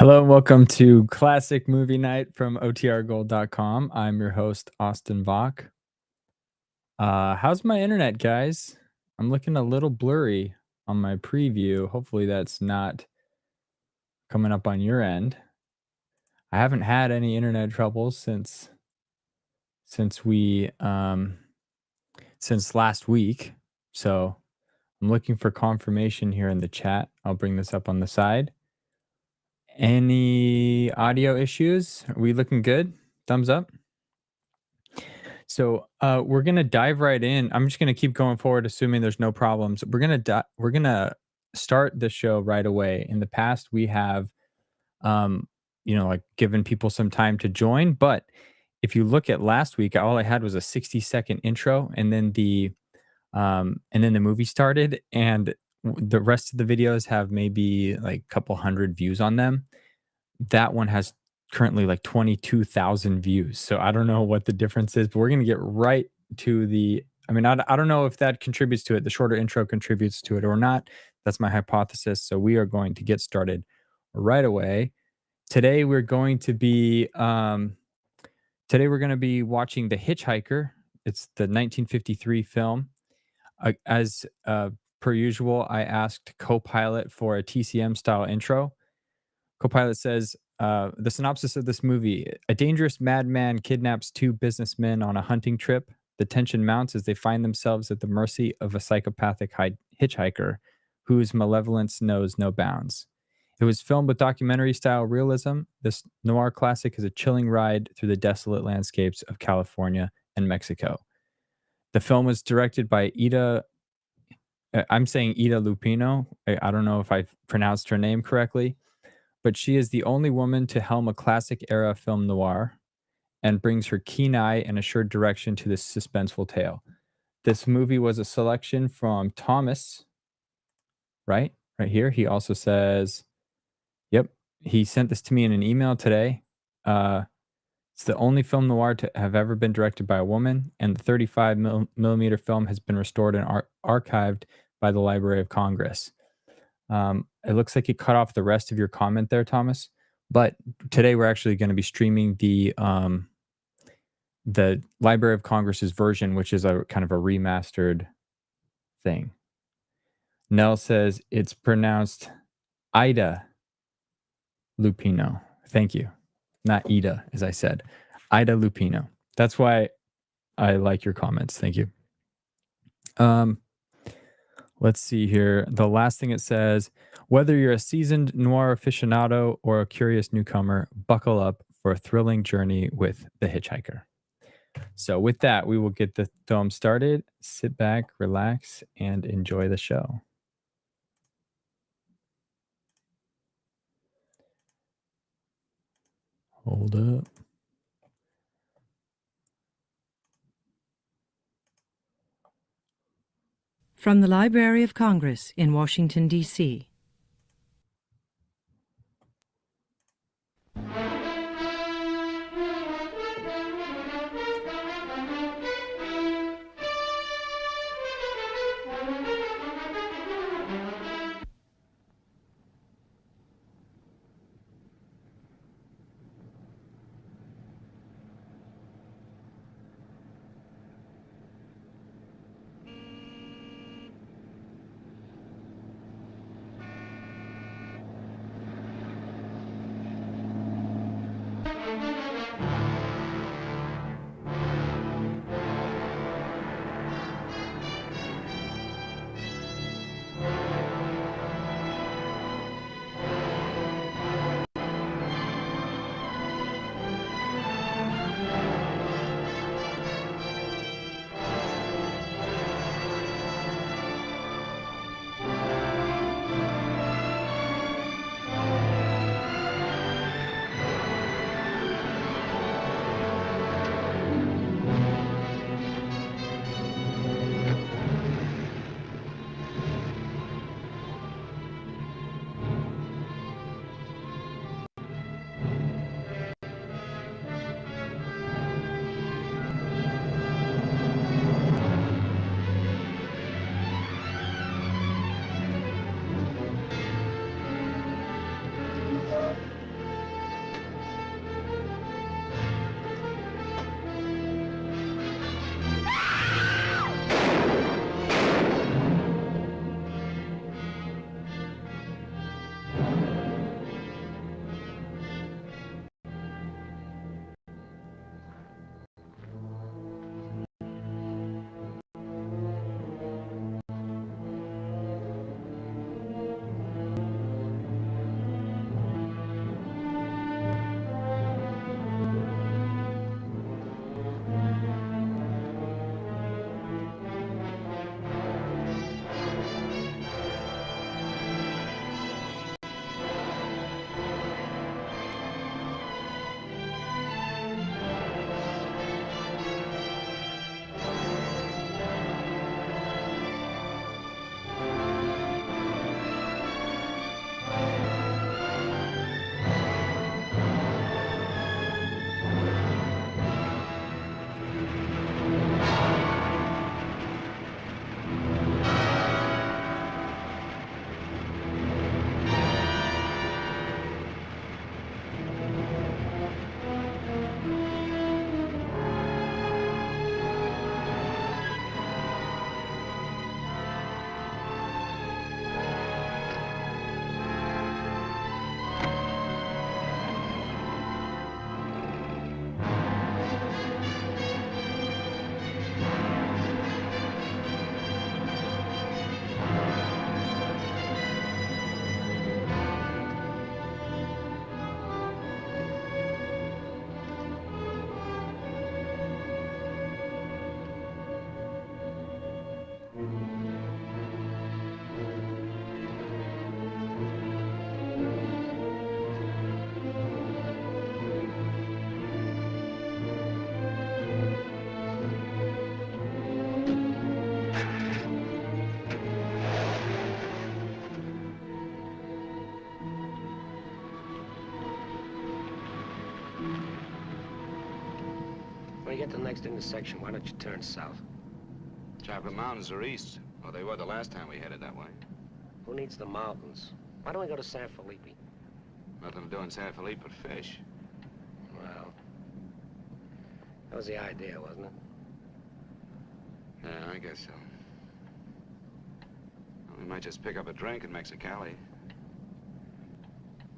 Hello and welcome to Classic Movie Night from OTRGold.com. I'm your host, Austin Bach. How's my internet, guys? I'm looking a little blurry on my preview. Hopefully that's not coming up on your end. I haven't had any internet troubles since last week. So I'm looking for confirmation here in the chat. I'll bring this up on the side. Any audio issues? Are we looking good? Thumbs up. So we're gonna dive right in. I'm just gonna keep going forward, assuming there's no problems. We're gonna start the show right away. In the past, we have, given people some time to join. But if you look at last week, all I had was a 60-second intro, and then the movie started, and the rest of the videos have maybe like a couple hundred views on them. That one has currently like 22,000 views. So I don't know what the difference is, but we're going to get right to I don't know if that contributes to it. The shorter intro contributes to it or not. That's my hypothesis. So we are going to get started right away. Today we're going to be watching The Hitch-Hiker. It's the 1953 film. As per usual, I asked Copilot for a TCM style intro. Copilot says, the synopsis of this movie: a dangerous madman kidnaps two businessmen on a hunting trip. The tension mounts as they find themselves at the mercy of a psychopathic hitchhiker whose malevolence knows no bounds. It was filmed with documentary-style realism. This noir classic is a chilling ride through the desolate landscapes of California and Mexico. The film was directed by I'm saying Ida Lupino. I don't know if I pronounced her name correctly, but she is the only woman to helm a classic era film noir and brings her keen eye and assured direction to this suspenseful tale. This movie was a selection from Thomas, right here. He also says, yep, he sent this to me in an email today. It's the only film noir to have ever been directed by a woman, and the 35 millimeter film has been restored and archived by the Library of Congress. It looks like you cut off the rest of your comment there, Thomas. But today we're actually going to be streaming the Library of Congress's version, which is a kind of a remastered thing. Nell says it's pronounced Ida Lupino. Thank you. Not Ida, as I said. Ida Lupino. That's why I like your comments. Thank you. Let's see here. The last thing it says, whether you're a seasoned noir aficionado or a curious newcomer, buckle up for a thrilling journey with The Hitchhiker. So with that, we will get the film started. Sit back, relax, and enjoy the show. Hold up. From the Library of Congress in Washington, D.C. When you get to the next intersection, why don't you turn south? Chocolate Mountains are east. Well, they were the last time we headed that way. Who needs the mountains? Why don't we go to San Felipe? Nothing to do in San Felipe but fish. Well, that was the idea, wasn't it? Yeah, I guess so. Well, we might just pick up a drink in Mexicali.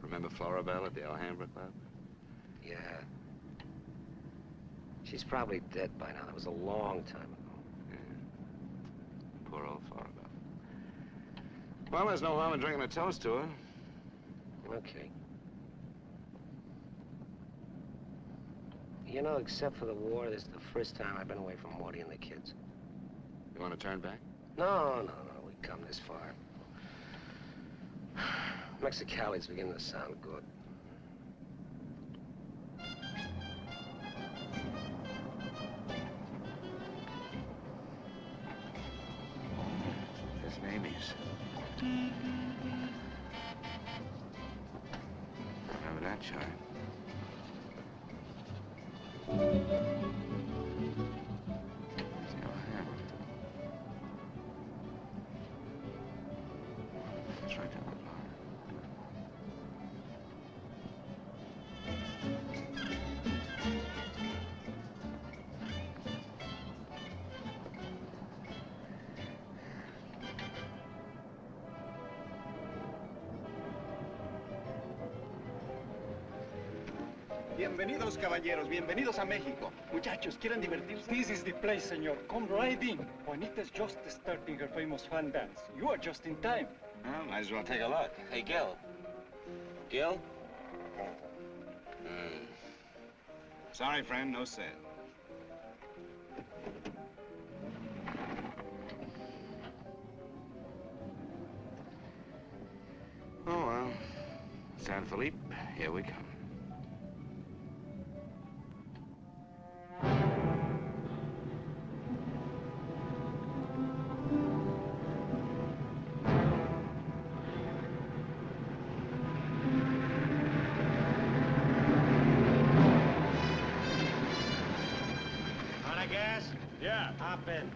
Remember Floribel at the Alhambra Club? Yeah. She's probably dead by now. That was a long time ago. Yeah. Poor old Floribel. Well, there's no harm in drinking a toast to her. Okay. You know, except for the war, this is the first time I've been away from Morty and the kids. You want to turn back? No. We've come this far. Mexicali's beginning to sound good. There's Mamie's. Remember that chart? It's the Alhambra. It's right down the block. Bienvenidos, caballeros. Bienvenidos a México. Muchachos, ¿quieren divertirse? This is the place, senor. Come right in. Juanita's just starting her famous fan dance. You are just in time. Well, might as well take a look. Hey, Gil. Gil? Sorry, friend, no sale. Oh, well. San Felipe, here we come. Hop in.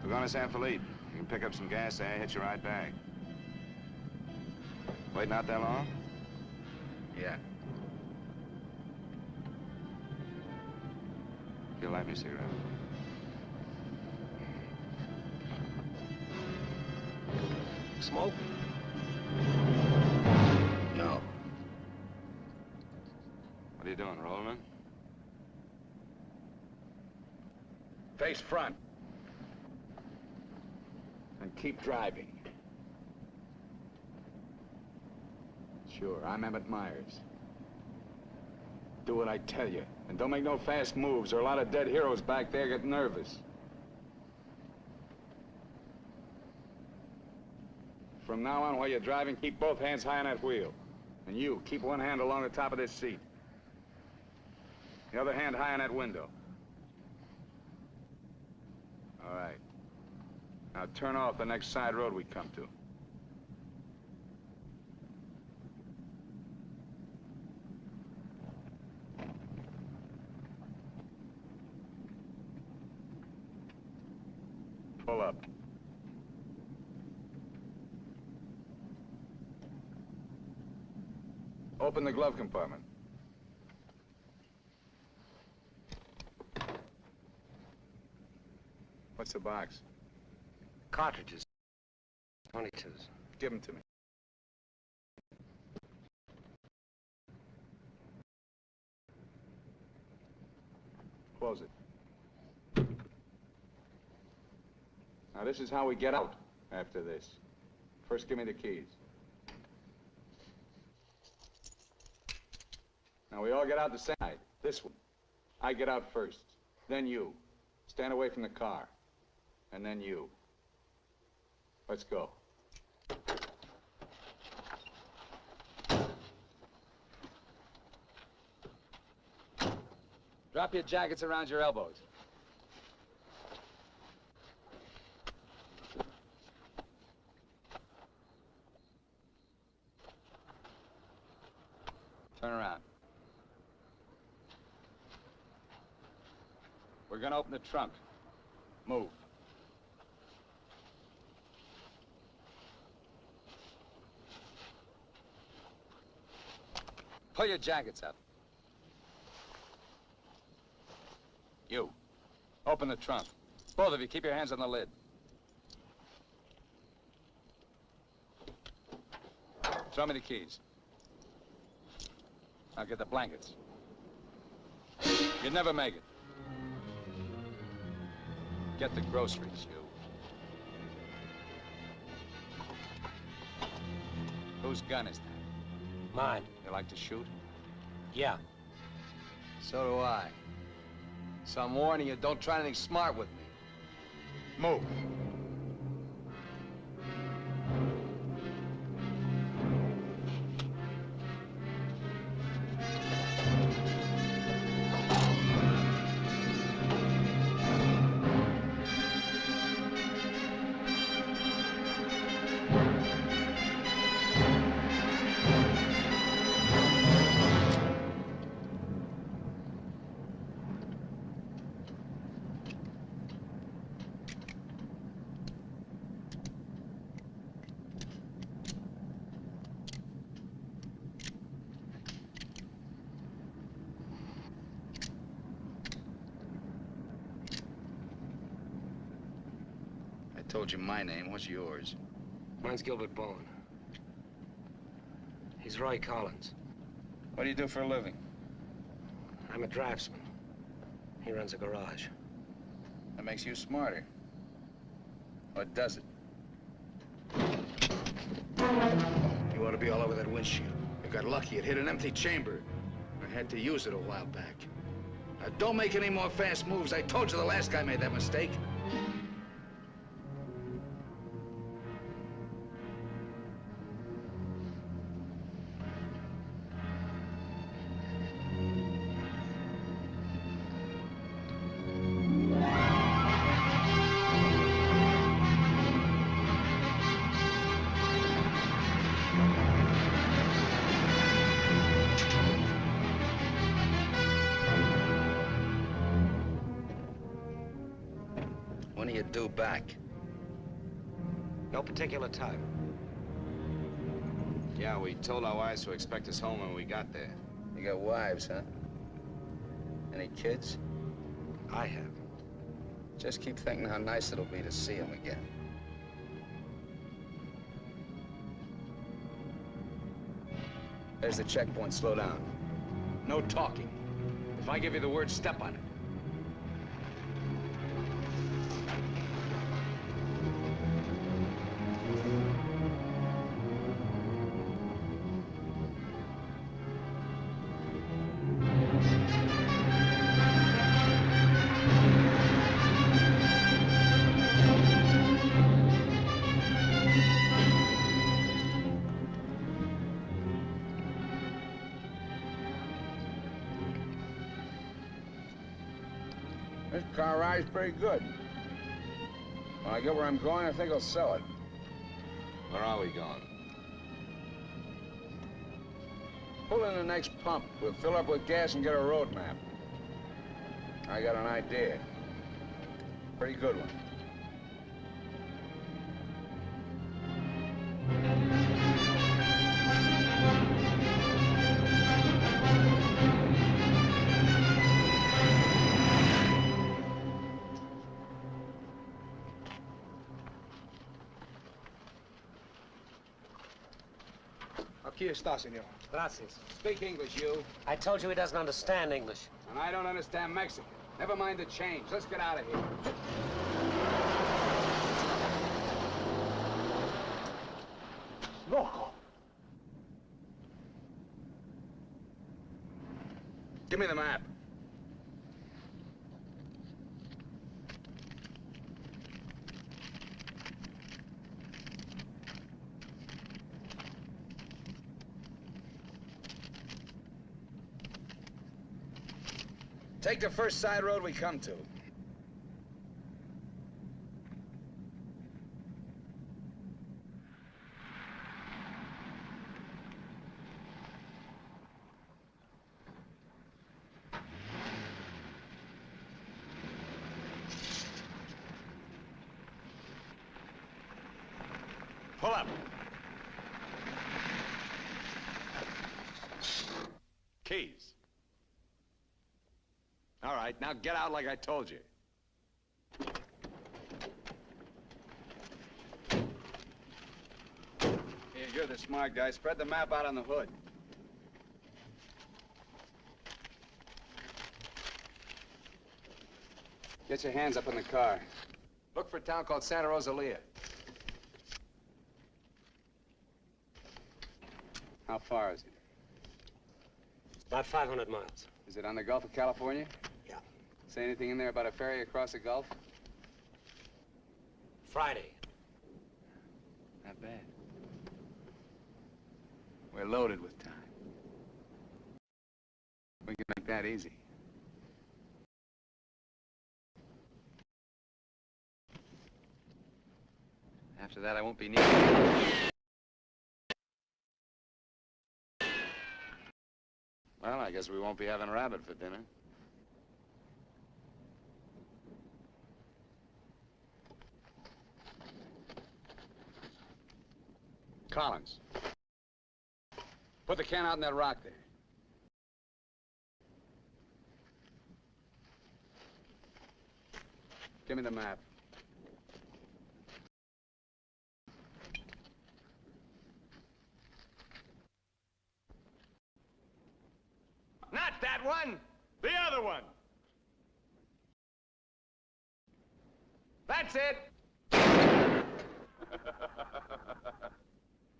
We're going to San Felipe. You can pick up some gas there, hitch a ride back. Waiting out that long? Yeah. You'll light me a cigarette. Smoke? No. What are you doing, rolling it? Face front. And keep driving. Sure, I'm Emmett Myers. Do what I tell you. And don't make no fast moves, or a lot of dead heroes back there get nervous. From now on, while you're driving, keep both hands high on that wheel. And you, keep one hand along the top of this seat. The other hand high on that window. All right. Now turn off the next side road we come to. Pull up. Open the glove compartment. What's the box? Cartridges. 22s. Give them to me. Close it. Now, this is how we get out after this. First, give me the keys. Now, we all get out the same side. This one. I get out first. Then you. Stand away from the car. And then you. Let's go. Drop your jackets around your elbows. Turn around. We're gonna open the trunk. Move. Pull your jackets up. You. Open the trunk. Both of you, keep your hands on the lid. Throw me the keys. I'll get the blankets. You'd never make it. Get the groceries, you. Whose gun is that? Mine. You like to shoot? Yeah. So do I. So I'm warning you, don't try anything smart with me. Move. I told you my name. What's yours? Mine's Gilbert Bowen. He's Roy Collins. What do you do for a living? I'm a draftsman. He runs a garage. That makes you smarter. Or does it? You ought to be all over that windshield. You got lucky. It hit an empty chamber. I had to use it a while back. Now, don't make any more fast moves. I told you the last guy made that mistake. When are you due back? No particular time. Yeah, we told our wives to expect us home when we got there. You got wives, huh? Any kids? I have. Just keep thinking how nice it'll be to see them again. There's the checkpoint. Slow down. No talking. If I give you the word, step on it. This car ride's pretty good. When I get where I'm going, I think I'll sell it. Where are we going? Pull in the next pump. We'll fill up with gas and get a road map. I got an idea. Pretty good one. Aquí está, senor. Gracias. Speak English, you. I told you he doesn't understand English. And I don't understand Mexican. Never mind the change. Let's get out of here. Loco. Give me the map. Take the first side road we come to. Pull up. Keys. All right, now get out like I told you. Here, you're the smart guy. Spread the map out on the hood. Get your hands up in the car. Look for a town called Santa Rosalia. How far is it? About 500 miles. Is it on the Gulf of California? Yeah. Say anything in there about a ferry across the Gulf? Friday. Not bad. We're loaded with time. We can make that easy. After that, I won't be needed. Well, I guess we won't be having rabbit for dinner. Collins. Put the can out in that rock there. Give me the map. Not that one! The other one! That's it!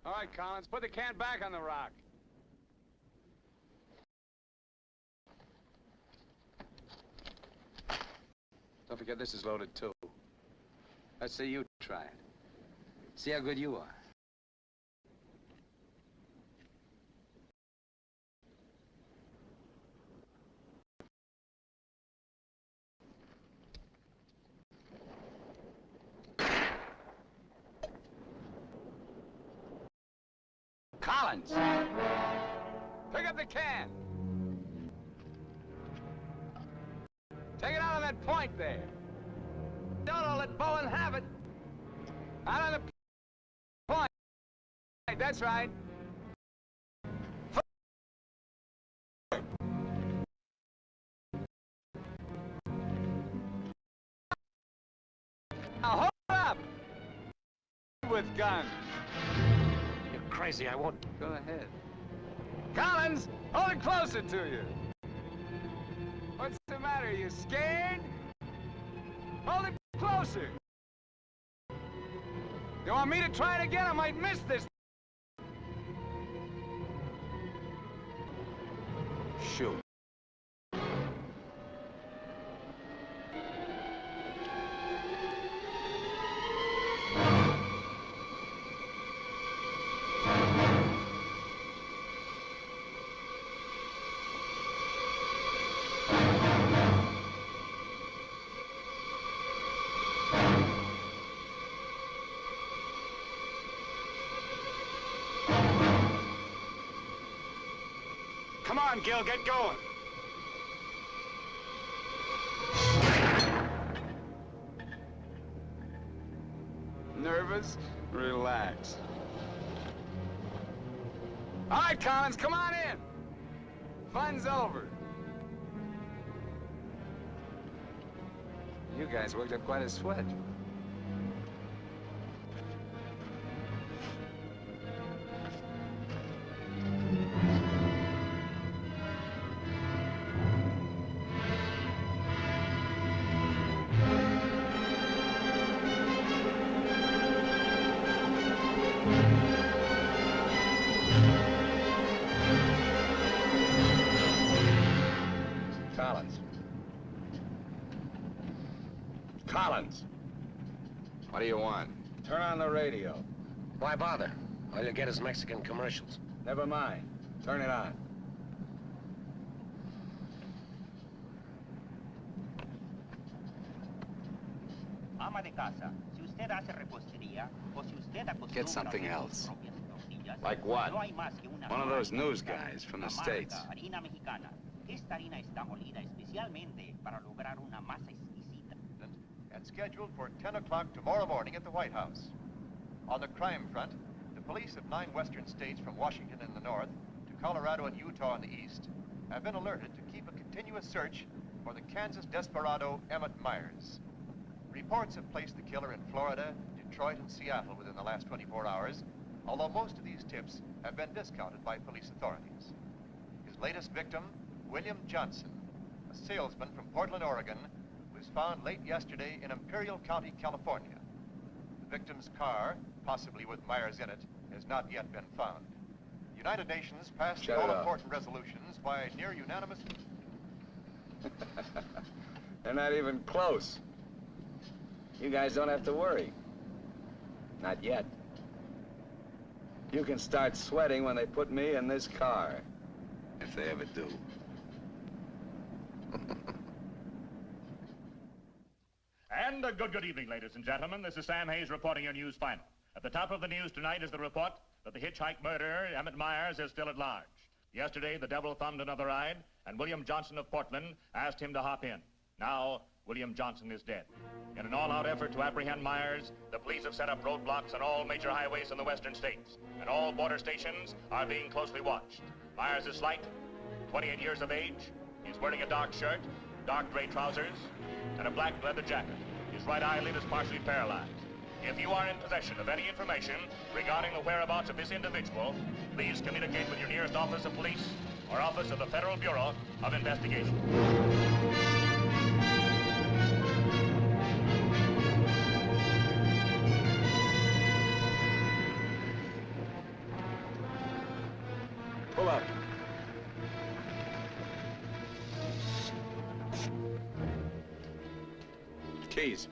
All right, Collins, put the can back on the rock. Don't forget this is loaded, too. Let's see you try it. See how good you are. Collins! Pick up the can! Take it out on that point there. Don't let Bowen have it. Out on the point. That's right. Now hold up! With guns. You're crazy, I won't. Go ahead. Collins, hold it closer to you. What's the matter? You scared? Hold it closer. You want me to try it again? I might miss this. Shoot. Come on, Gil, get going. Nervous? Relax. All right, Collins, come on in. Fun's over. You guys worked up quite a sweat. Collins. Collins! What do you want? Turn on the radio. Why bother? All you'll get is Mexican commercials. Never mind. Turn it on. Ama de casa, si usted hace repostería o si usted acostumbra Get something a hacer else. sus propias tortillas, Like what? no hay más que una One of those sola news marca, guys from the la marca States. harina mexicana. Esta harina está molida especialmente para lograr una masa exquisita. And scheduled for 10 o'clock tomorrow morning at the White House. On the crime front, the police of 9 western states from Washington in the north to Colorado and Utah in the east have been alerted to keep a continuous search for the Kansas desperado Emmett Myers. Reports have placed the killer in Florida, Detroit, and Seattle within the last 24 hours, although most of these tips have been discounted by police authorities. His latest victim, William Johnson, a salesman from Portland, Oregon, was found late yesterday in Imperial County, California. The victim's car, possibly with Myers in it, has not yet been found. The United Nations passed the all-important resolutions by near unanimous... They're not even close. You guys don't have to worry. Not yet. You can start sweating when they put me in this car. If they ever do. And a good evening, ladies and gentlemen. This is Sam Hayes reporting your news final. At the top of the news tonight is the report that the Hitch-Hike murderer, Emmett Myers, is still at large. Yesterday, the devil thumbed another ride, and William Johnson of Portland asked him to hop in. Now, William Johnson is dead. In an all-out effort to apprehend Myers, the police have set up roadblocks on all major highways in the western states, and all border stations are being closely watched. Myers is slight, 28 years of age. He's wearing a dark shirt, dark gray trousers, and a black leather jacket. His right eyelid is partially paralyzed. If you are in possession of any information regarding the whereabouts of this individual, please communicate with your nearest office of police or office of the Federal Bureau of Investigation. Pull up. Keys.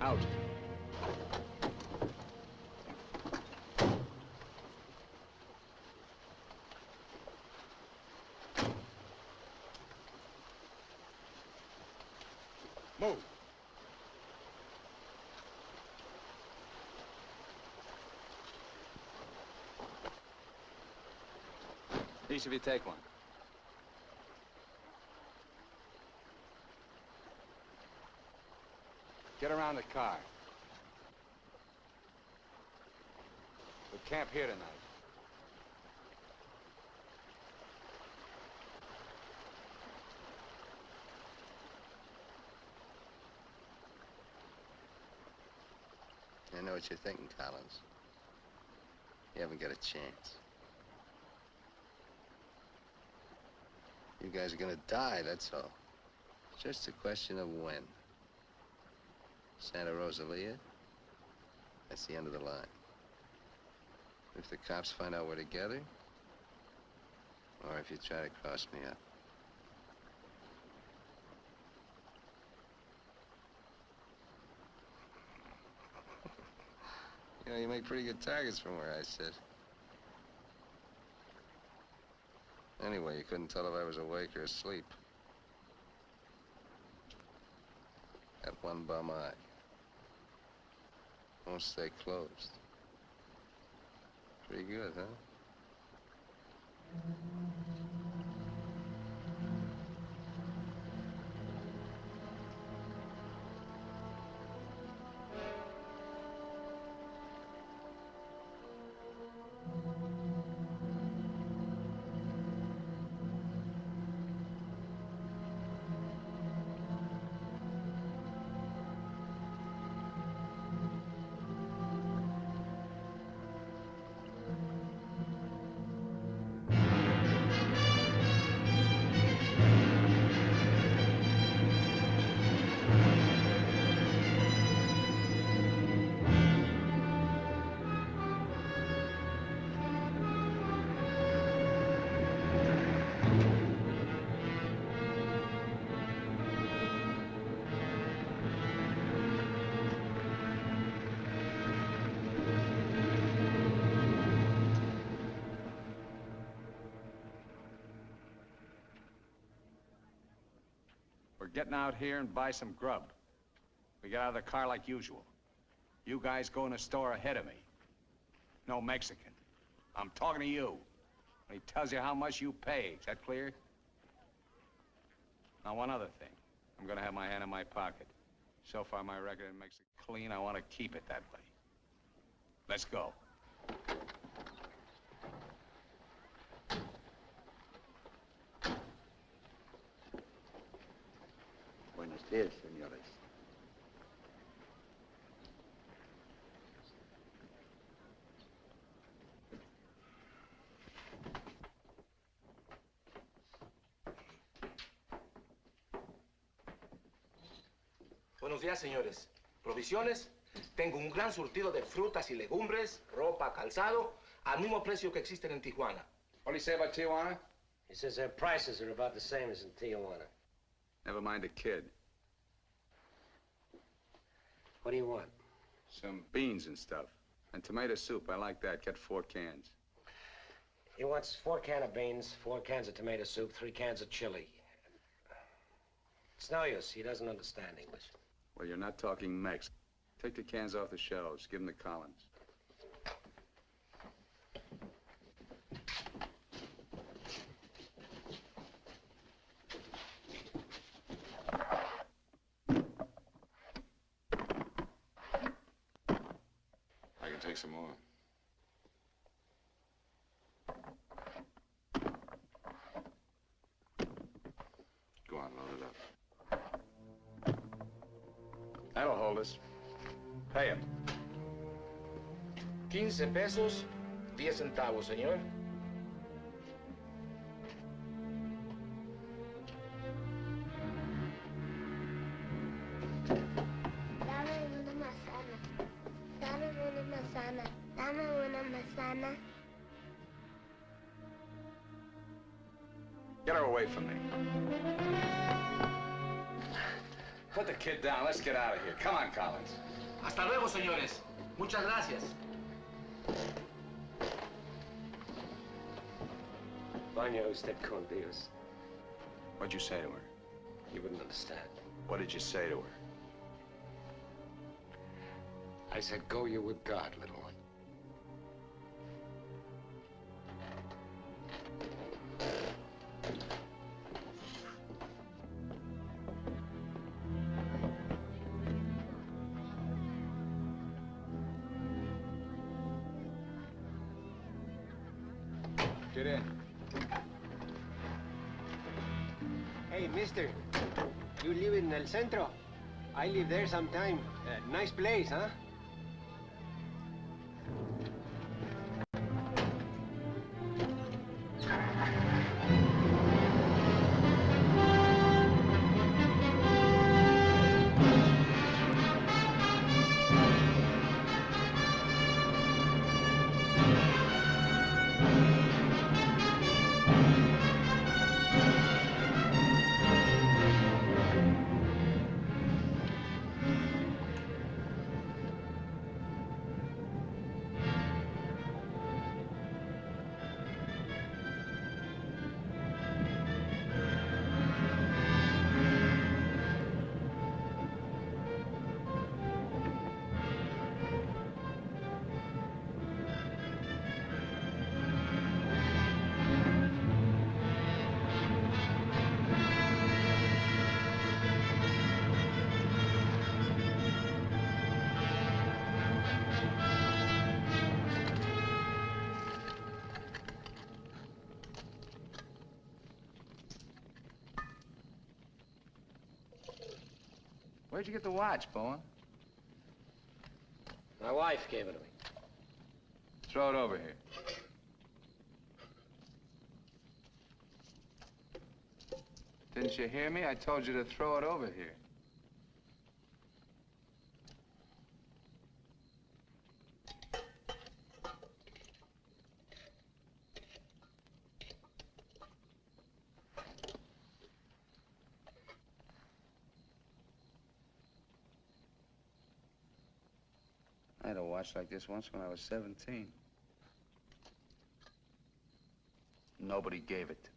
Out. Move. Each of you take one. Get around the car. We'll camp here tonight. I know what you're thinking, Collins. You haven't got a chance. You guys are gonna die, that's all. It's just a question of when. Santa Rosalia, that's the end of the line. If the cops find out we're together, or if you try to cross me up. You know, you make pretty good targets from where I sit. Anyway, you couldn't tell if I was awake or asleep. That one bum eye. Won't stay closed. Pretty good, huh? We're getting out here and buy some grub. We get out of the car like usual. You guys go in the store ahead of me. No Mexican. I'm talking to you. When he tells you how much you pay. Is that clear? Now, one other thing. I'm gonna have my hand in my pocket. So far, my record makes it clean. I want to keep it that way. Let's go. Buenos días, señores. Buenos días, señores. ¿Provisiones? Tengo un gran surtido de frutas y legumbres, ropa, calzado, al mismo precio que existen en Tijuana. What do you say about Tijuana? He says their prices are about the same as in Tijuana. Never mind the kid. What do you want? Some beans and stuff. And tomato soup. I like that. Get 4 cans. He wants 4 cans of beans, 4 cans of tomato soup, 3 cans of chili. It's no use. He doesn't understand English. Well, you're not talking Mex. Take the cans off the shelves. Give them to Collins. I can take some more. Go on, load it up. That'll hold us. Pay him. 15 pesos, 10 centavos, señor. Dame una manzana. Dame una manzana. Dame una manzana. Get her away from me. Put the kid down. Let's get out of here. Come on, Collins. Hasta luego, señores. Muchas gracias. Vaya usted con Dios. What'd you say to her? You wouldn't understand. What did you say to her? I said, go you with God, little one. Get in. Hey, mister. You live in El Centro? I live there sometime. Nice place, huh? Where'd you get the watch, Bowen? My wife gave it to me. Throw it over here. Didn't you hear me? I told you to throw it over here. I had a watch like this once when I was 17. Nobody gave it to me.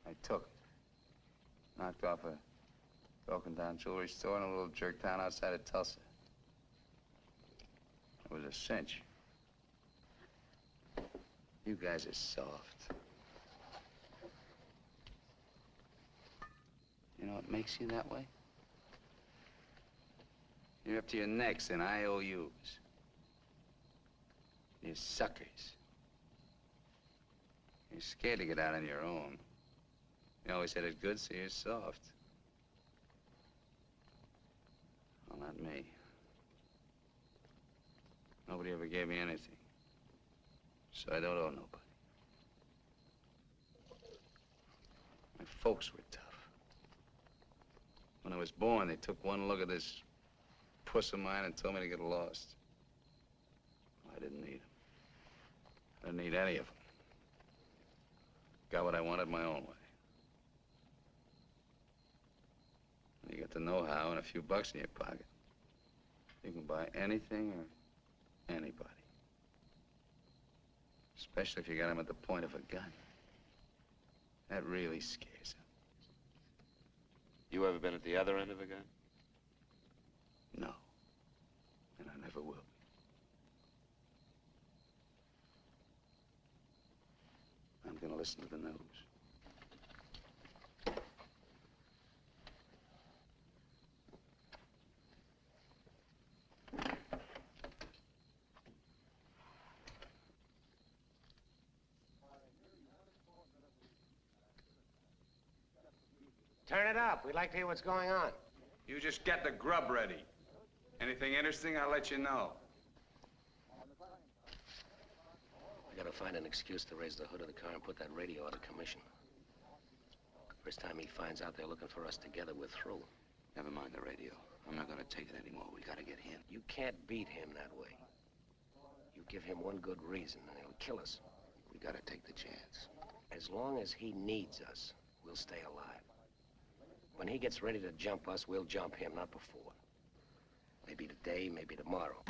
I took it. Knocked off a broken down jewelry store in a little jerk town outside of Tulsa. It was a cinch. You guys are soft. You know what makes you that way? You're up to your necks in IOUs. You're suckers. You're scared to get out on your own. You always had it good, so you're soft. Well, not me. Nobody ever gave me anything. So I don't owe nobody. My folks were tough. When I was born, they took one look at this puss of mine and told me to get lost. I didn't need them. I didn't need any of them. Got what I wanted my own way. And you get the know-how and a few bucks in your pocket. You can buy anything or anybody. Especially if you got them at the point of a gun. That really scares them. You ever been at the other end of a gun? No. And I never will. I'm gonna listen to the news. Turn it up. We'd like to hear what's going on. You just get the grub ready. Anything interesting, I'll let you know. We gotta find an excuse to raise the hood of the car and put that radio out of commission. First time he finds out they're looking for us together, we're through. Never mind the radio. I'm not gonna take it anymore. We gotta get him. You can't beat him that way. You give him one good reason and he'll kill us. We gotta take the chance. As long as he needs us, we'll stay alive. When he gets ready to jump us, we'll jump him, not before. Maybe today, maybe tomorrow.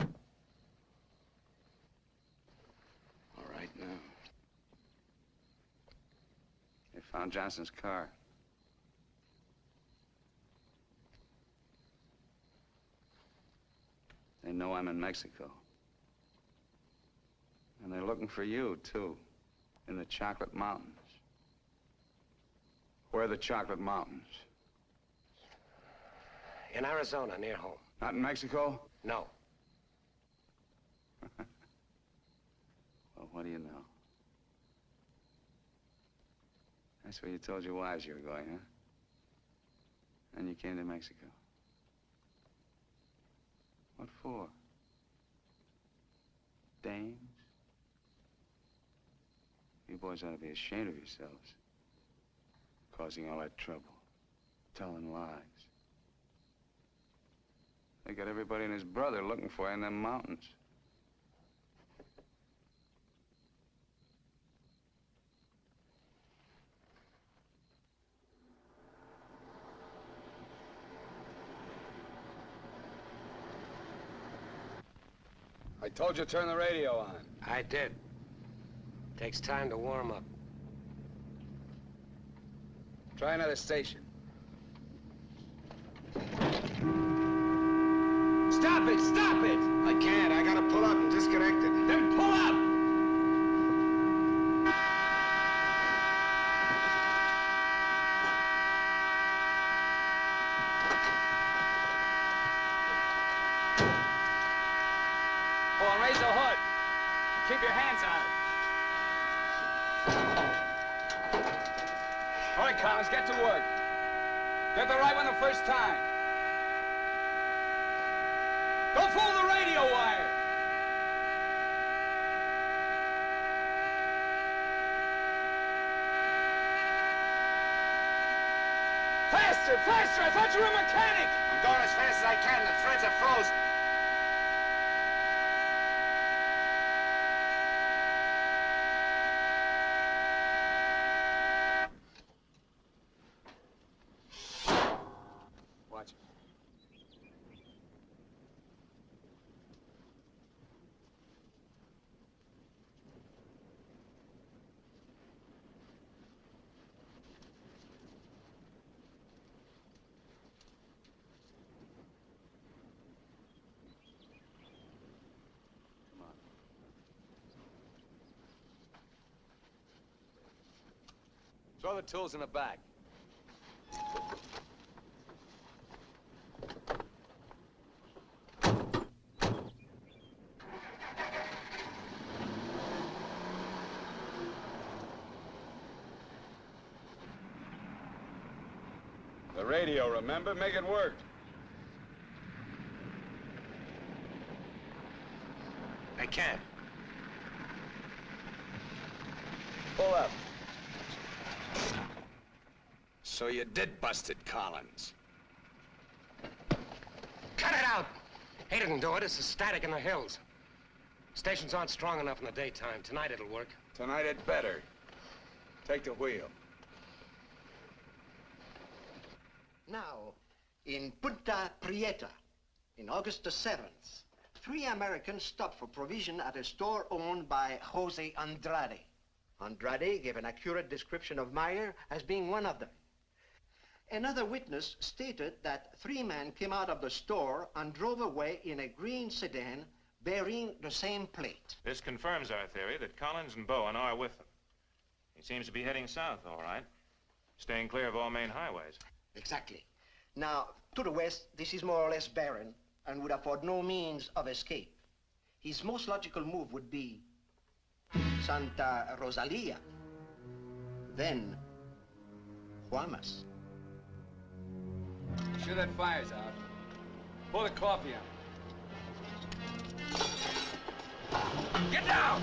All right, now. They found Johnson's car. They know I'm in Mexico. And they're looking for you, too, in the Chocolate Mountains. Where are the Chocolate Mountains? In Arizona, near home. Not in Mexico? No. Well, what do you know? That's where you told your wives you were going, huh? And you came to Mexico. What for? Dames? You boys ought to be ashamed of yourselves. Causing all that trouble. Telling lies. They got everybody and his brother looking for you in them mountains. I told you to turn the radio on. I did. Takes time to warm up. Try another station. Stop it! Stop it! I can't. I gotta pull up and disconnect it. Then pull up! Oh, and raise the hood. Keep your hands on it. All right, Collins, get to work. Get the right one the first time. Don't fool the radio wire. Faster, faster! I thought you were a mechanic. I'm going as fast as I can. The threads are frozen. Watch it. Throw the tools in the back. The radio, remember? Make it work. I can't. Pull up. So you did bust it, Collins. Cut it out! He didn't do it. It's the static in the hills. Stations aren't strong enough in the daytime. Tonight it'll work. Tonight it better. Take the wheel. Now, in Punta Prieta, in August the 7th, 3 Americans stopped for provision at a store owned by Jose Andrade. Andrade gave an accurate description of Meyer as being one of them. Another witness stated that 3 men came out of the store and drove away in a green sedan bearing the same plate. This confirms our theory that Collins and Bowen are with them. He seems to be heading south, all right, staying clear of all main highways. Exactly. Now, to the west, this is more or less barren and would afford no means of escape. His most logical move would be Santa Rosalia, then Guamas. Sure that fire's out. Pour the coffee on. Get down!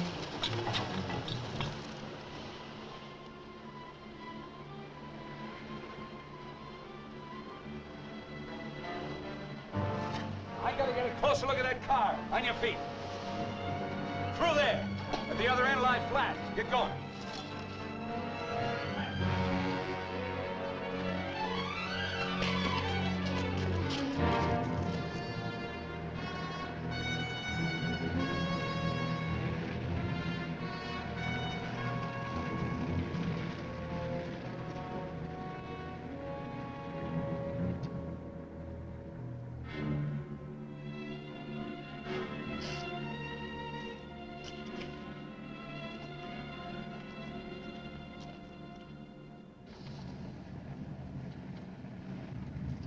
I gotta get a closer look at that car. On your feet. Through there. At the other end, lie flat. Get going.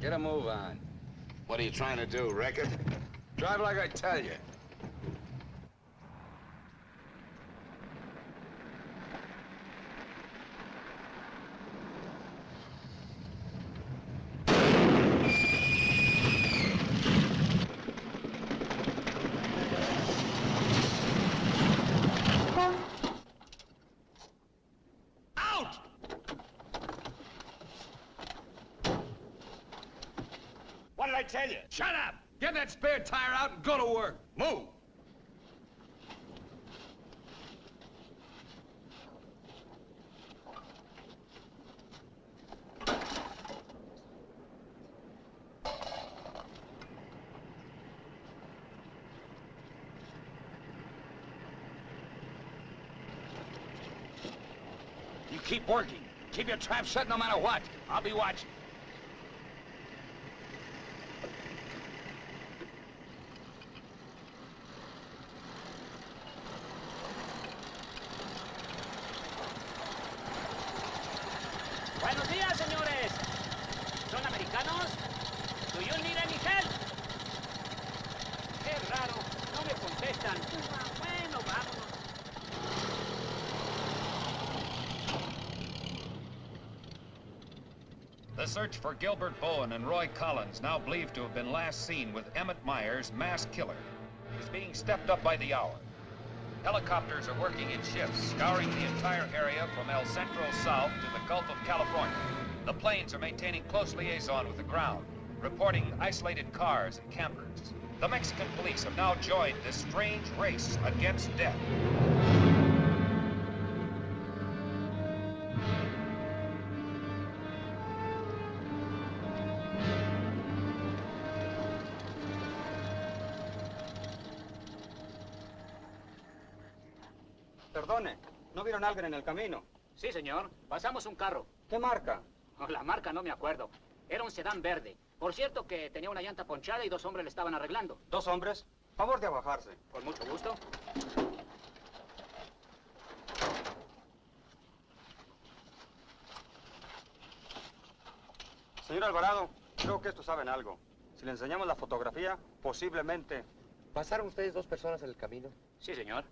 Get a move on. What are you trying to do, wreck it? Drive like I tell you. What did I tell you? Shut up! Get that spare tire out and go to work. Move! You keep working. Keep your trap shut no matter what. I'll be watching. Buenos días, señores. ¿Son americanos? Do you need any help? Qué raro, no me contestan. Bueno, vámonos. The search for Gilbert Bowen and Roy Collins, now believed to have been last seen with Emmett Myers, mass killer, is being stepped up by the hour. Helicopters are working in shifts, scouring the entire area from El Centro south to the Gulf of California. The planes are maintaining close liaison with the ground, reporting isolated cars and campers. The Mexican police have now joined this strange race against death. Perdone, ¿no vieron a alguien en el camino? Sí, señor. Pasamos un carro. ¿Qué marca? Oh, la marca no me acuerdo. Era un sedán verde. Por cierto que tenía una llanta ponchada y 2 hombres le estaban arreglando. ¿2 hombres? Favor de abajarse. Con mucho gusto. Señor Alvarado, creo que estos saben algo. Si le enseñamos la fotografía, posiblemente... ¿Pasaron ustedes 2 personas en el camino? Sí, señor.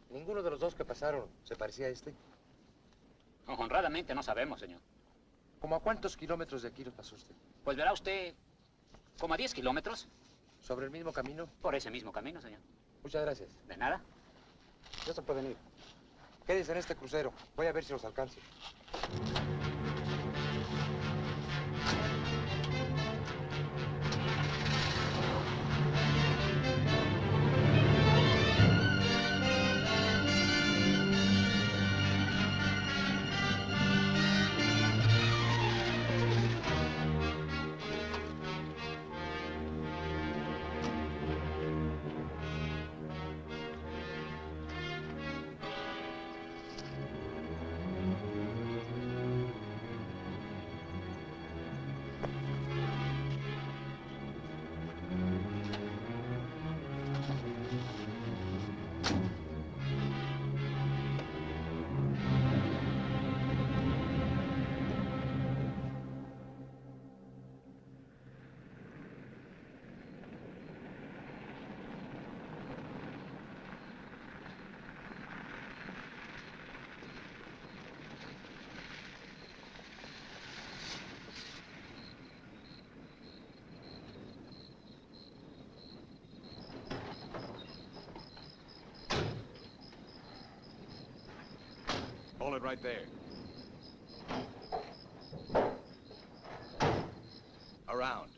¿Ninguno de los 2 que pasaron se parecía a este? Honradamente no sabemos, señor. ¿Cómo a cuántos kilómetros de aquí nos pasó usted? Pues verá usted, como a 10 kilómetros. ¿Sobre el mismo camino? Por ese mismo camino, señor. Muchas gracias. De nada. Ya se pueden ir. Quédense en este crucero. Voy a ver si los alcanzo. Hold it right there. Around.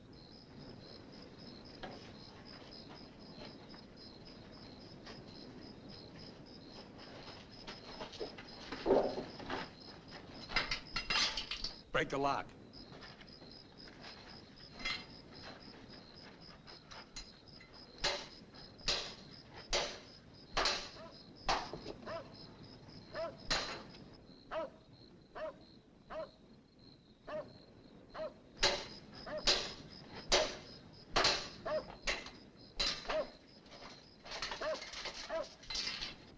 Break the lock.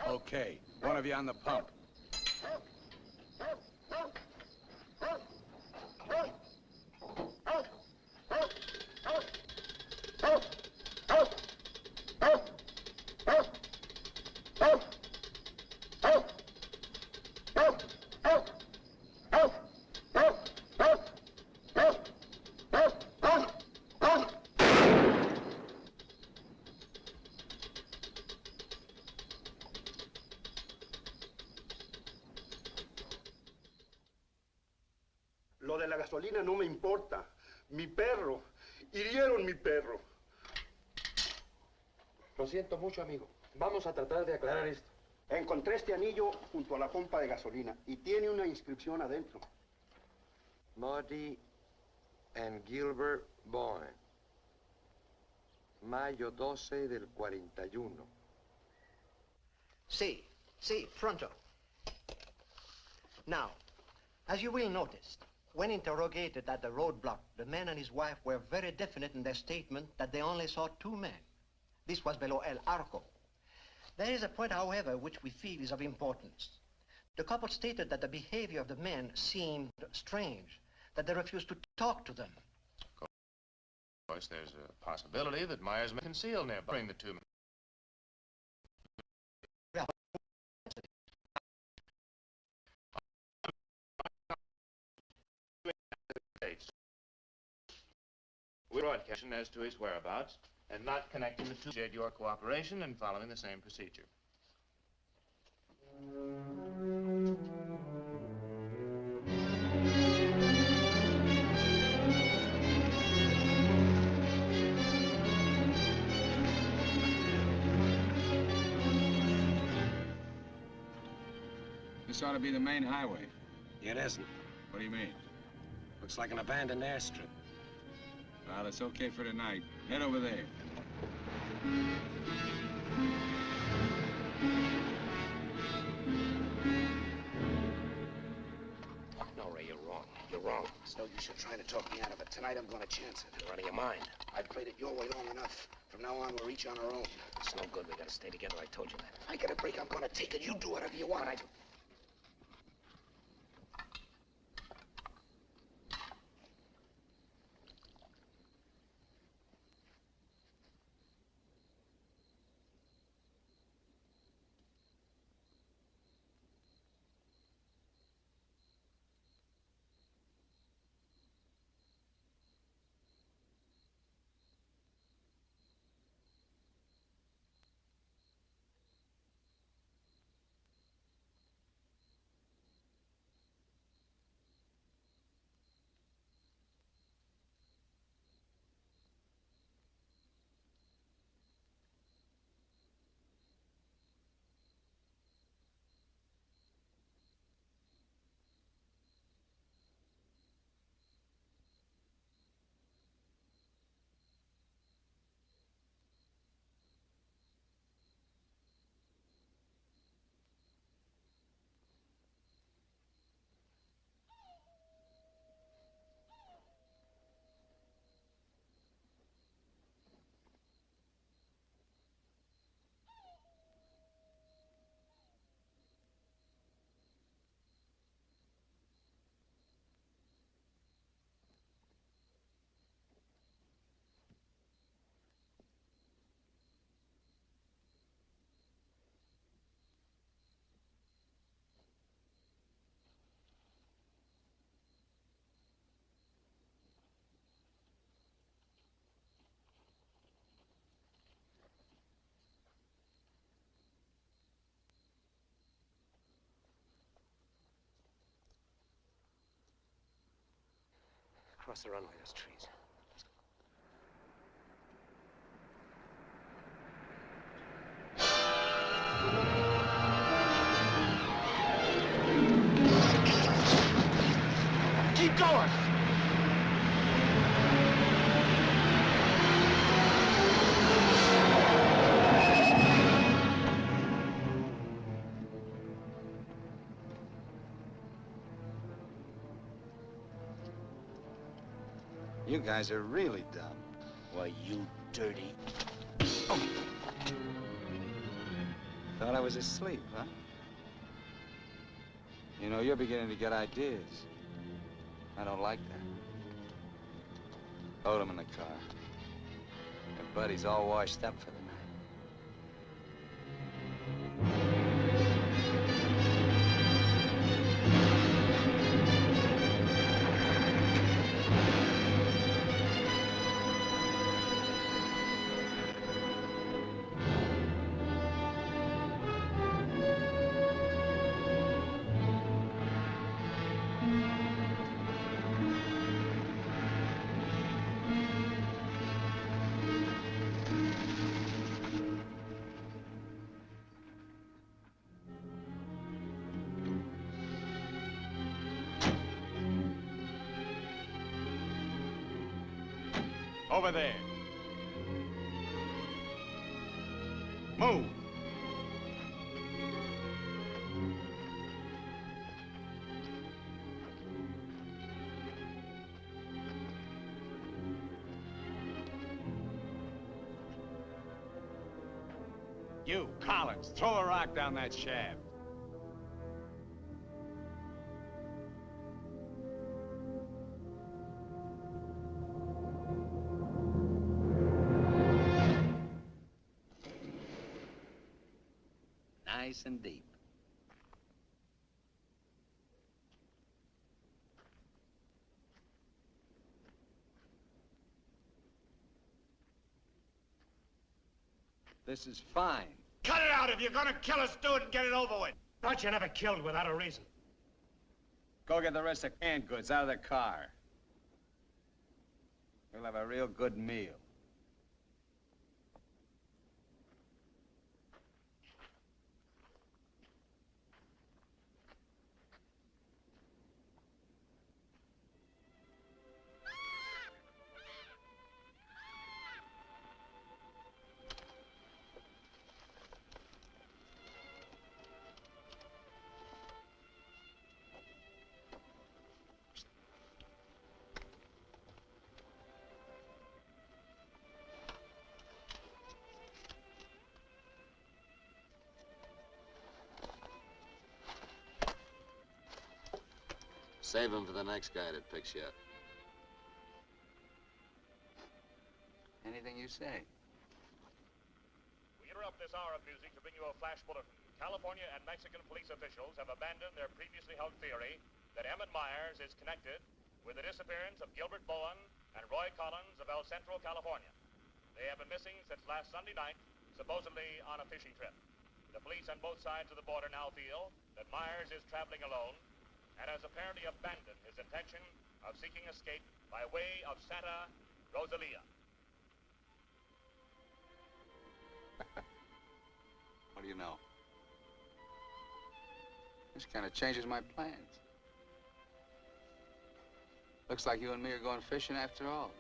Okay, one of you on the pump. Lo de la gasolina no me importa. Mi perro. Hirieron mi perro. Lo siento mucho, amigo. Vamos a tratar de aclarar esto. Encontré este anillo junto a la pompa de gasolina y tiene una inscripción adentro. Marty and Gilbert Bowen. Mayo 12 del 41. Sí, pronto. Now, as you will notice, when interrogated at the roadblock, the man and his wife were very definite in their statement that they only saw two men. This was below El Arco. There is a point, however, which we feel is of importance. The couple stated that the behavior of the men seemed strange, that they refused to talk to them. Of course, there's a possibility that Myers may conceal nearby the two men. We're broadcasting as to his whereabouts and not connecting the two. Appreciate your cooperation in following the same procedure. This ought to be the main highway. It isn't. What do you mean? Looks like an abandoned airstrip. Well, it's okay for tonight. Head over there. No, Ray, you're wrong. You're wrong. It's no use you trying to talk me out of it. Tonight I'm going to chance it. You're out of your mind. I've played it your way long enough. From now on, we're each on our own. It's no good. We gotta stay together. I told you that. If I get a break, I'm going to take it. You do whatever you want. across the runway, those trees. Keep going! You guys are really dumb. Why, you dirty... Thought I was asleep, huh? You know, you're beginning to get ideas. I don't like that. Hold him in the car. Your buddy's all washed up for the night. Over there. Move. You, Collins, throw a rock down that shaft. Nice and deep. This is fine. Cut it out. If you're gonna kill us, do it and get it over with. Thought you never killed without a reason. Go get the rest of canned goods out of the car. We'll have a real good meal. Save him for the next guy that picks you up. Anything you say. We interrupt this hour of music to bring you a flash bulletin. California and Mexican police officials have abandoned their previously held theory that Emmett Myers is connected with the disappearance of Gilbert Bowen and Roy Collins of El Centro, California. They have been missing since last Sunday night, supposedly on a fishing trip. The police on both sides of the border now feel that Myers is traveling alone and has apparently abandoned his intention of seeking escape by way of Santa Rosalia. What do you know? This kind of changes my plans. Looks like you and me are going fishing after all.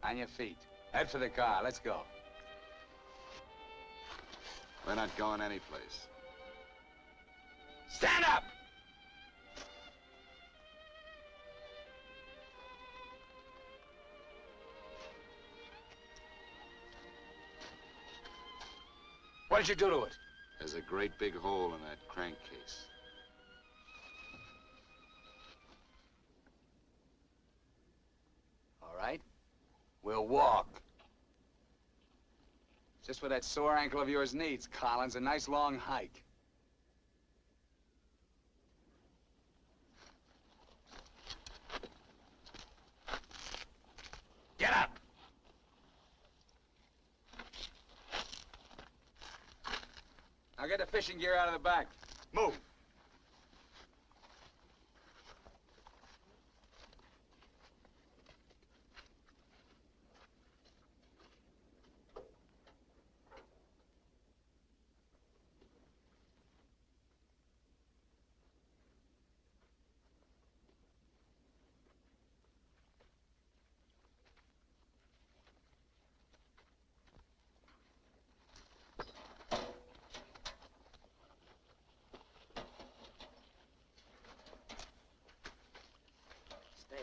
On your feet. Head for the car. Let's go. We're not going anyplace. Stand up! What did you do to it? There's a great big hole in that crankcase. All right. We'll walk. Just what that sore ankle of yours needs, Collins. A nice long hike. Get up! Now get the fishing gear out of the back. Move.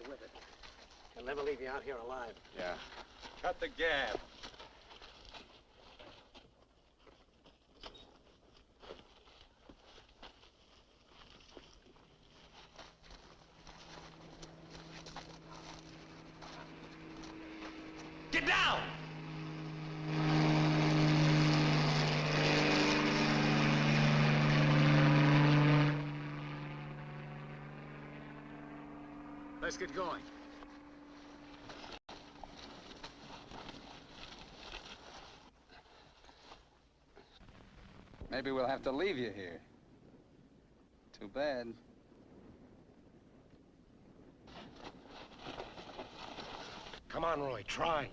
Stay with it. He'll never leave you out here alive. Yeah. Cut the gab. Get down! Let's get going. Maybe we'll have to leave you here. Too bad. Come on, Roy, try.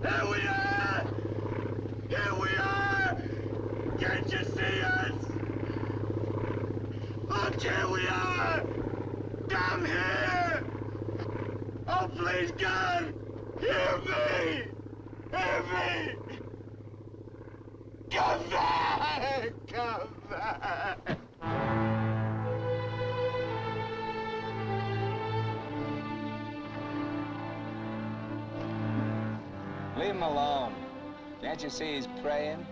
Here we are! Here we are! Can't you see us? Look, here we are! Come here! Oh, please, God! Hear me! Hear me! Come back! Come back! Leave him alone. Can't you see he's praying?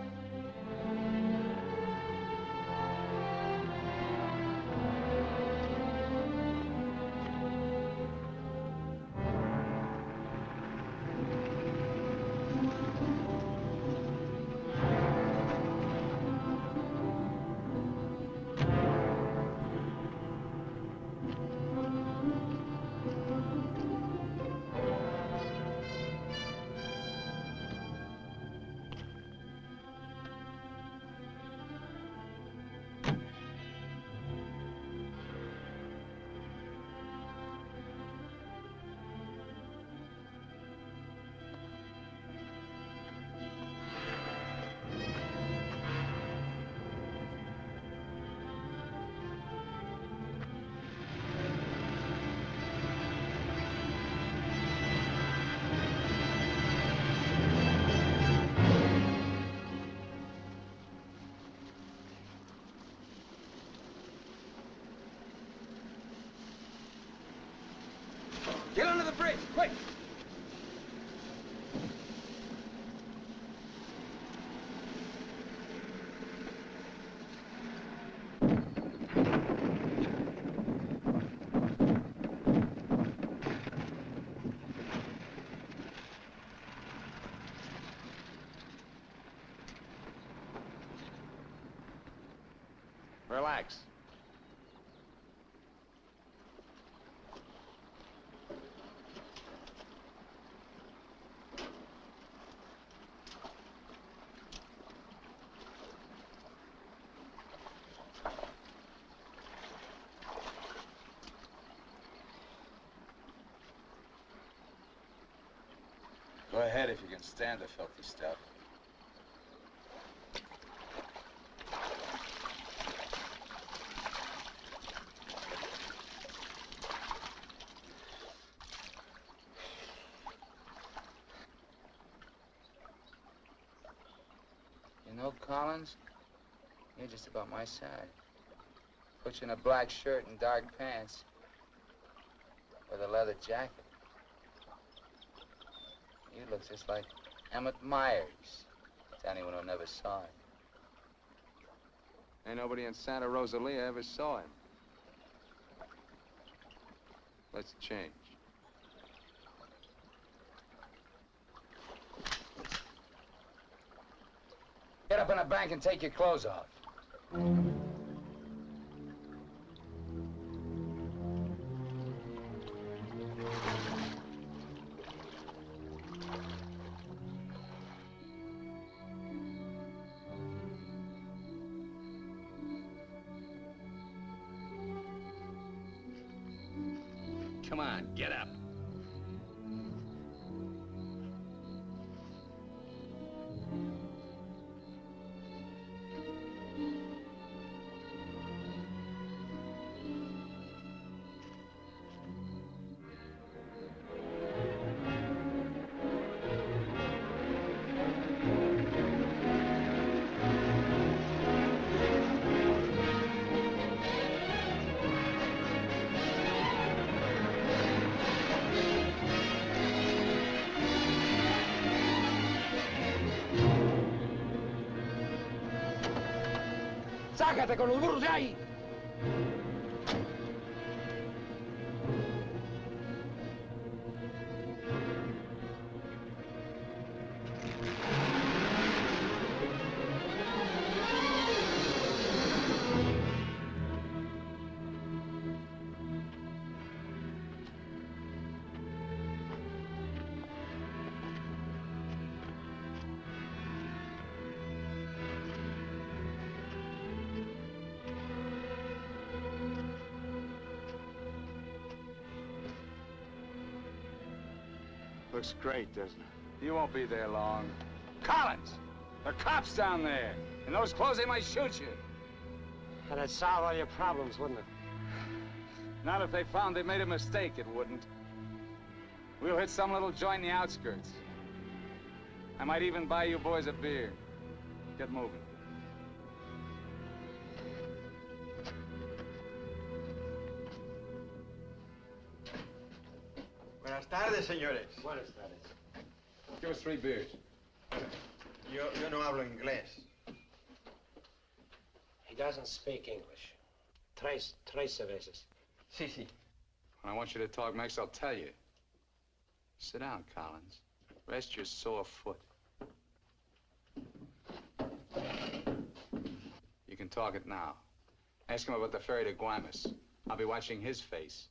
Get under the bridge, quick! Relax. Go ahead if you can stand the filthy stuff. You know, Collins, you're just about my size. Put you in a black shirt and dark pants with a leather jacket. You look just like Emmett Myers, to anyone who never saw him. Ain't nobody in Santa Rosalia ever saw him. Let's change. up in a bank and take your clothes off. Come on, get up. ¡Sácate con los burros de ahí! Looks great, doesn't it? You won't be there long. Collins! There are cops down there. In those clothes, they might shoot you. That'd solve all your problems, wouldn't it? Not if they found they made a mistake, it wouldn't. We'll hit some little joint in the outskirts. I might even buy you boys a beer. Get moving. Buenas tardes, señores. Buenas tardes. Give us 3 beers. Yo no hablo inglés. He doesn't speak English. Tres cervezas. Sí, sí. When I want you to talk next, I'll tell you. Sit down, Collins. Rest your sore foot. You can talk it now. Ask him about the ferry to Guaymas. I'll be watching his face.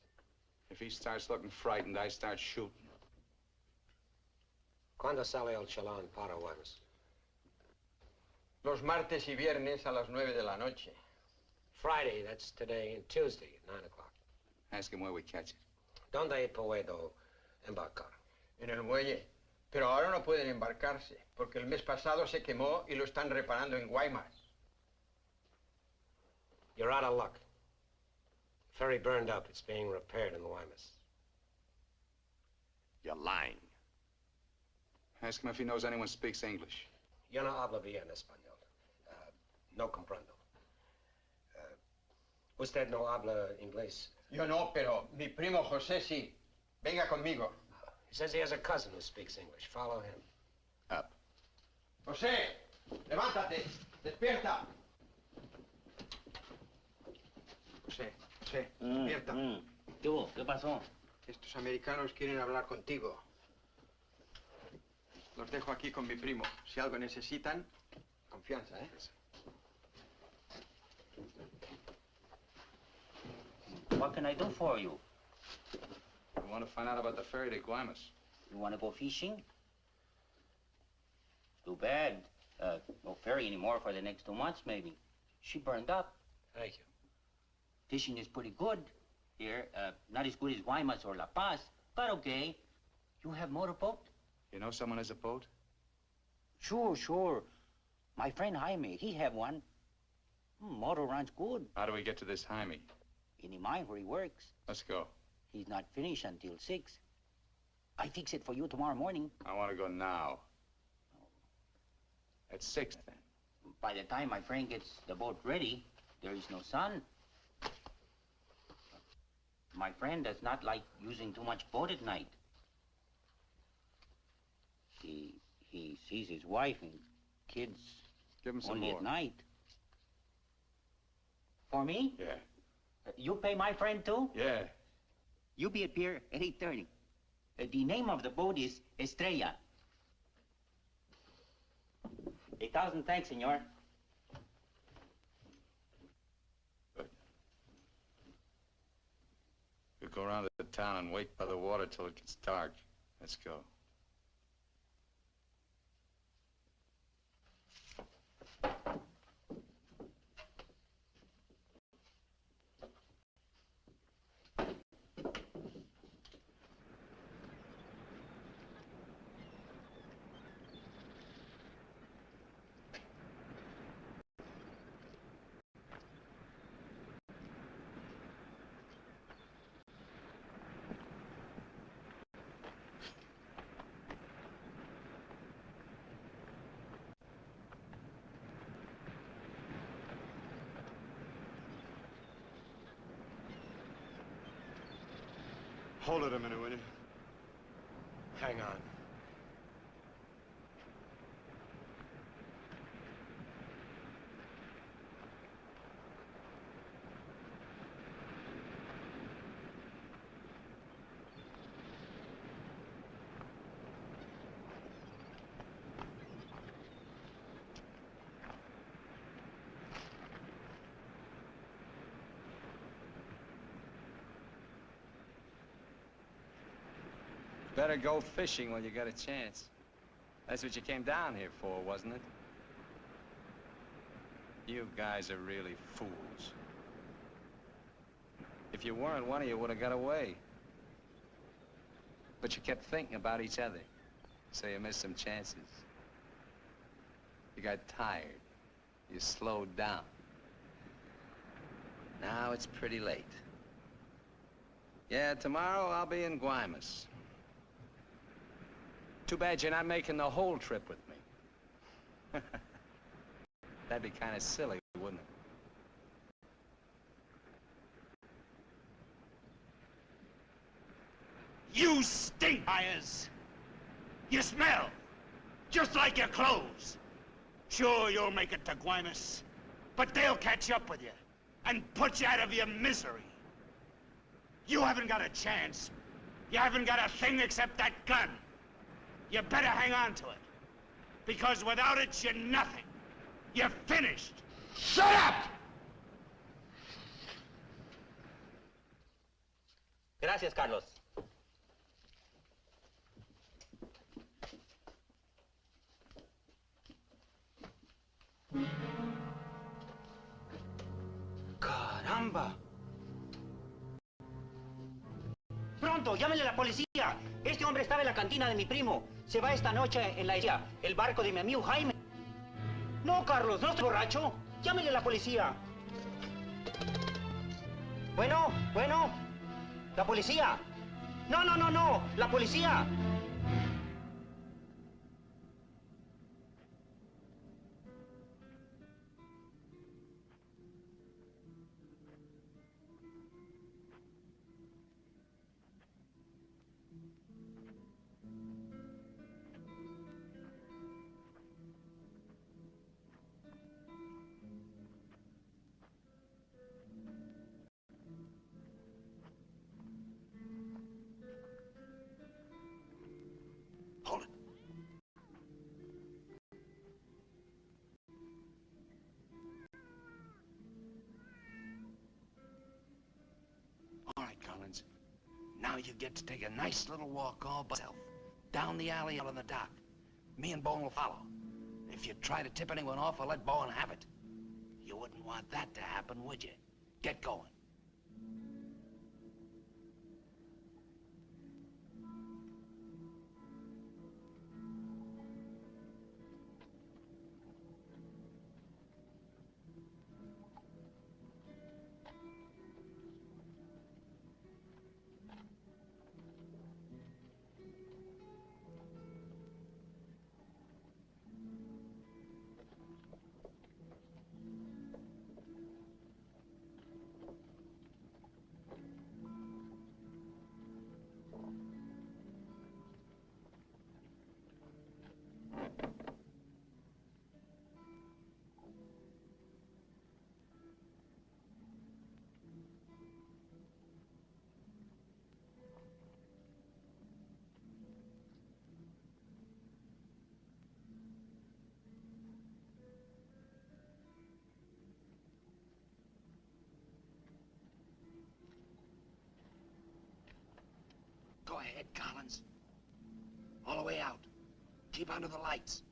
If he starts looking frightened, I start shooting. ¿Cuándo sale el chalán para Guaymas? Los martes y viernes a las 9 de la noche. Friday, that's today, and Tuesday at 9 o'clock. Ask him where we catch it. ¿Dónde puedo embarcar? En el muelle. Pero ahora no pueden embarcarse, porque el mes pasado se quemó y lo están reparando en Guaymas. You're out of luck. Ferry burned up. It's being repaired in the Guaymas. You're lying. Ask him if he knows anyone speaks English. Yo no hablo bien español. No comprendo. Usted no habla inglés. Yo no, pero mi primo José sí. Venga conmigo. He says he has a cousin who speaks English. Follow him. Up. José, levántate. Despierta. José, despierta. ¿Qué pasó? Estos americanos quieren hablar contigo. Los dejo aquí con mi primo. Si algo necesitan, confianza, ¿eh? What can I do for you? I want to find out about the ferry to Guaymas. You want to go fishing? Too bad. No ferry anymore for the next 2 months, maybe. She burned up. Thank you. Fishing is pretty good here. Not as good as Guaymas or La Paz, but okay. You have motorboat? You know someone has a boat? Sure. My friend Jaime, he have one. Motor runs good. How do we get to this Jaime? In the mine where he works. Let's go. He's not finished until 6. I fix it for you tomorrow morning. I want to go now. At 6, then. By the time my friend gets the boat ready, there is no sun. My friend does not like using too much boat at night. He sees his wife and kids Give him some only more. at night. For me? Yeah. You pay my friend too? Yeah. You be at pier at 8:30. The name of the boat is Estrella. 1,000 thanks, senor. Good. We'll go around to the town and wait by the water till it gets dark. Let's go. Hold it a minute, will you? Hang on. Better go fishing while you got a chance. That's what you came down here for, wasn't it? You guys are really fools. If you weren't, one of you would have got away. But you kept thinking about each other, so you missed some chances. You got tired. You slowed down. Now it's pretty late. Yeah, tomorrow I'll be in Guaymas. Too bad you're not making the whole trip with me. That'd be kind of silly, wouldn't it? You stink, Myers. You smell, just like your clothes. Sure, you'll make it to Guaymas, but they'll catch up with you and put you out of your misery. You haven't got a chance. You haven't got a thing except that gun. You better hang on to it, because without it, you're nothing. You're finished. Shut up! Gracias, Carlos. ¡Caramba! Pronto, llámenle a la policía. Este hombre estaba en la cantina de mi primo. Se va esta noche en la isla. El barco de mi amigo Jaime. No, Carlos, no estoy borracho. Llámenle a la policía. Bueno, la policía. No, la policía. All right, Collins. Now you get to take a nice little walk all by yourself. Down the alley out on the dock. Me and Bowen will follow. If you try to tip anyone off, I'll let Bowen have it. You wouldn't want that to happen, would you? Get going. Collins. All the way out. Keep under the lights.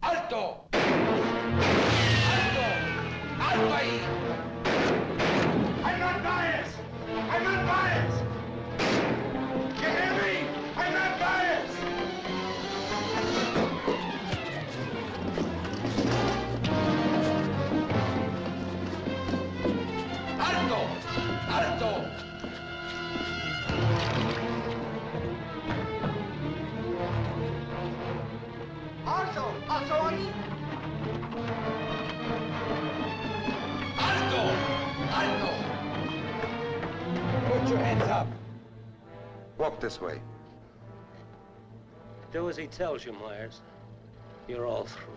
¡Alto! ¡Alto! ¡Alto ahí! I'm not biased! I'm not biased! You hear me? I'm not biased! ¡Alto! ¡Alto! Alto! Alto ahí! ¡Alto! ¡Alto! Put your hands up. Walk this way. Do as he tells you, Myers. You're all through.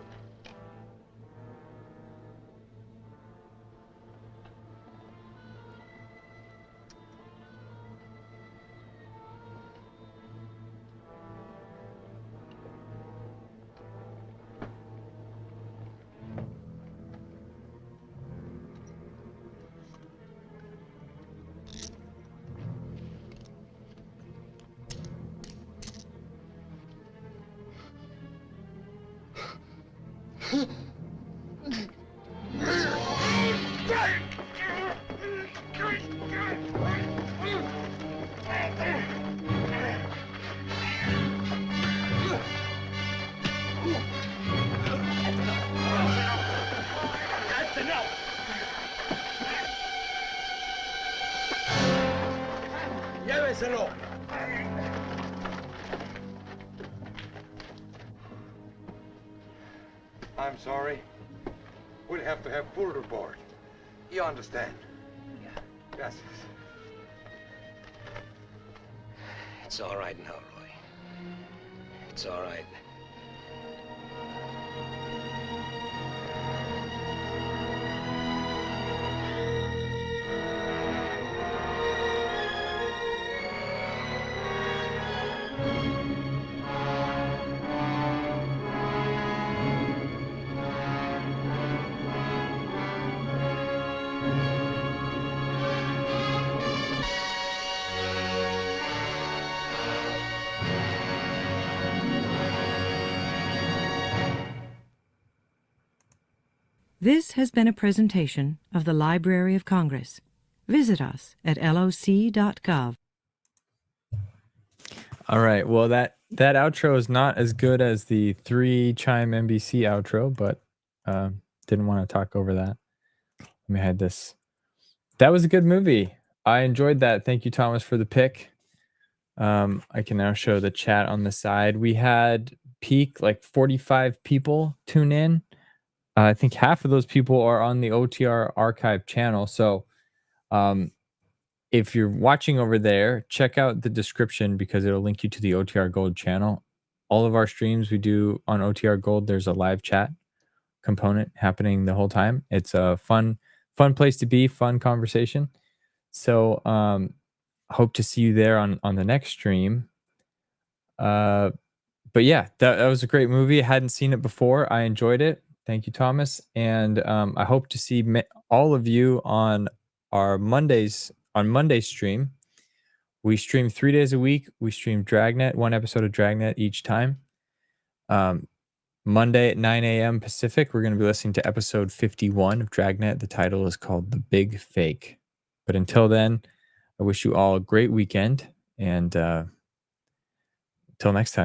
That's enough! Lléveselo. I'm sorry. We'll have to have full report. You understand? Yeah. Gracias. It's all right now, Roy. It's all right. This has been a presentation of the Library of Congress. Visit us at loc.gov. All right. Well, that outro is not as good as the 3-chime NBC outro, but didn't want to talk over that. Let me hide this. That was a good movie. I enjoyed that. Thank you, Thomas, for the pick. I can now show the chat on the side. We had peak like 45 people tune in. I think half of those people are on the OTR archive channel. So if you're watching over there, check out the description because it'll link you to the OTR Gold channel. All of our streams we do on OTR Gold, there's a live chat component happening the whole time. It's a fun place to be, fun conversation. So hope to see you there on the next stream. But yeah, that was a great movie. I hadn't seen it before. I enjoyed it. Thank you, Thomas. And I hope to see all of you on our Monday stream. We stream 3 days a week. We stream Dragnet, one episode of Dragnet each time. Monday at 9 a.m. Pacific, we're going to be listening to episode 51 of Dragnet. The title is called The Big Fake. But until then, I wish you all a great weekend. And until next time.